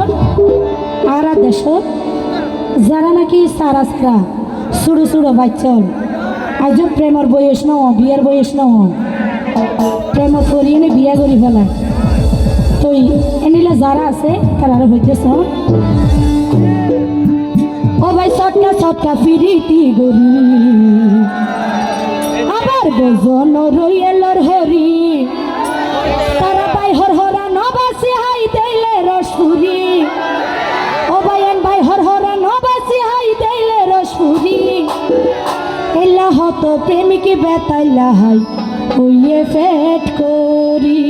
দেশর আরা দেশর যারা নাকি সারা সারা ছোটো ছোটো বাচ্চার আজ প্রেমের বয়স ন বিয়ের বয়স ন প্রেম করি এনে বিয়া করি ফেলা তো এনিলে যারা আছে তারা হইতেছ ও ভাই সটকা সটকা ফিরিতি গরি আবার বেজন রইয়েলর হরি তারা ভাই হর হরা নবাসি হাই দেইলে রসপুরি ও ভাই এন ভাই হর হরা নবাসি হাই দেইলে রসপুরি এলা হতো প্রেমিকি বেতাইলা হাই হইয়ে ফেট করি।